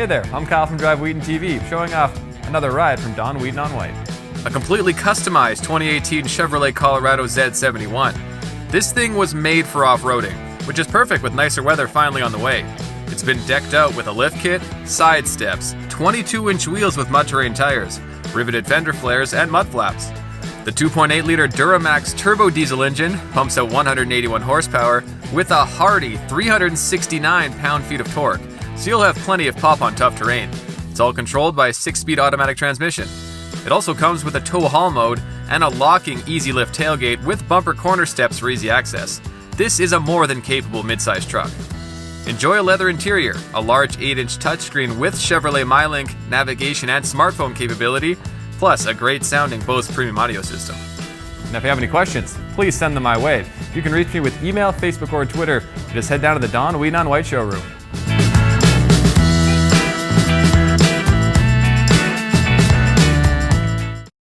there, I'm Kyle from Drive Wheaton TV, showing off another ride from Don Wheaton on White. A completely customized 2018 Chevrolet Colorado Z71. This thing was made for off-roading, which is perfect with nicer weather finally on the way. It's been decked out with a lift kit, side steps, 22-inch wheels with mud-terrain tires, riveted fender flares, and mud flaps. The 2.8-liter Duramax turbo diesel engine pumps out 181 horsepower with a hearty 369 pound-feet of torque, so you'll have plenty of pop on tough terrain. It's all controlled by a 6-speed automatic transmission. It also comes with a tow-haul mode and a locking easy-lift tailgate with bumper corner steps for easy access. This is a more than capable midsize truck. Enjoy a leather interior, a large 8-inch touchscreen with Chevrolet MyLink navigation and smartphone capability, plus a great sounding Bose Premium audio system. Now if you have any questions, please send them my way. You can reach me with email, Facebook, or Twitter. Just head down to the Don Wheaton on White showroom.